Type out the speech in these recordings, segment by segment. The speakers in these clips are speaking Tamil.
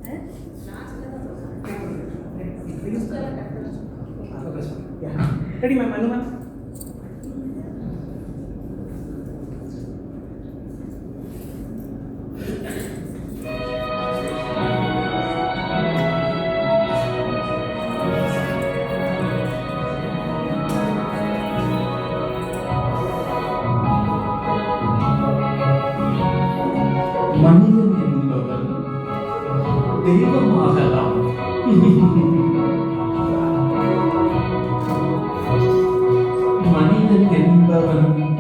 Ready, ma'am? Anu, ma'am? மனிதன் என்பவன் தெய்வமாகலாம். மனிதன் என்பவன்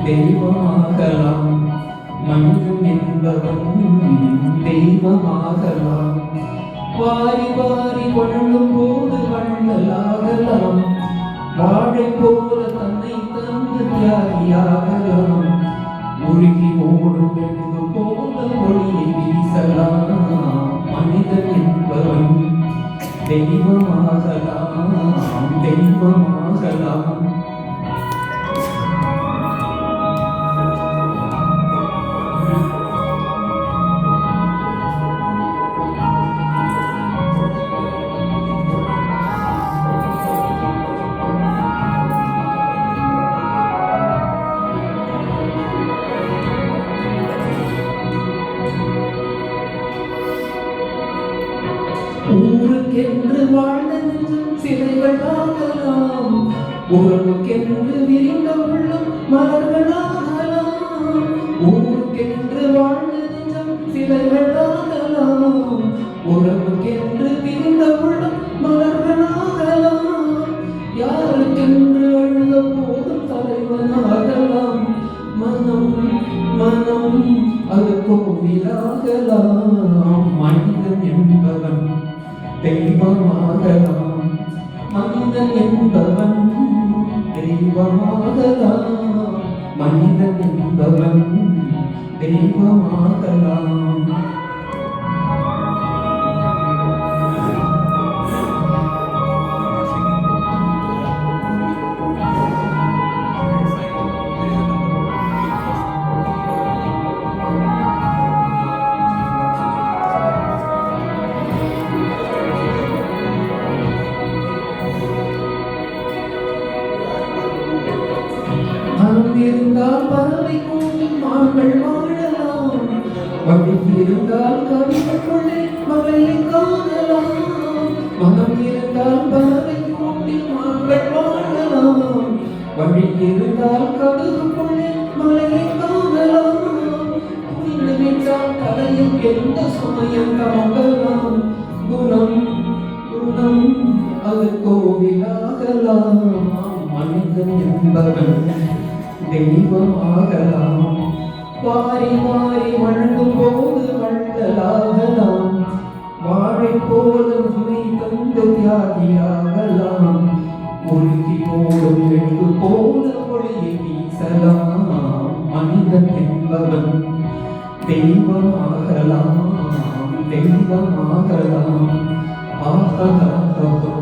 தெய்வமாகலாம். மனிதன் என்பவன் தெய்வமாகலாம். வாரி வாரி வழங்கும் போது வள்ளலாகலாம். வாழை போல தன்னை தந்து தியாகியாகலாம். உருகி ஓடும் மெழுகு போல ஒளியை வீசலாம். மனிதன் என்பவன் தெய்வமாகலாம். தெய்வமாகலாம். ஊருக்கென்று வாழ்ந்த நெஞ்சம் சிலைகளாகலாம். உறவுக்கென்று விரிந்த உள்ளம் மலர்களாகலாம். ஊருக்கென்று வாழ்ந்த நெஞ்சம் சிலைகளாகலாம். உறவுக்கென்று விரிந்த உள்ளம் மலர்களாகலாம். யாருக்கென்று அழுத போதும் தலைவனாகலாம். மனம் மனம் அது கோவிலாகலாம். மனிதன் என்பவன் தெய்வமாகலாம். மனிதன் என்பவன் தெய்வமாகலாம். மனிதன் என்பவன் தெய்வமாகலாம். மனம் இருந்தால் பறவை கூட்டி மான்கள் வாழலாம். வழி இருந்தால் கவிதைக்குள்ளே மகளை காணலாம். மனம் இருந்தால் பறவை கூட்டி மான்கள் வாழலாம். வழி இருந்தால் கவிதைக்குள்ளே மலையை காணலாம். புரிந்து விட்டால் கலையும் எந்த சுமையும் தாங்கலாம். குணம் குணம் அது கோவிலாகலாம். மனிதன் என்பவன் தெய்வமாகலாம். வாரி வாரி வழங்கும் போது வள்ளலாகலாம். வாழை போல உன்னை தந்து தியாகியாகலாம். உருகி போடும் மெழுகு போல ஒளியை வீசலாம். மனிதன் என்பவன் தெய்வமாகலாம். தெய்வமாகலாம். ஆகலாம்.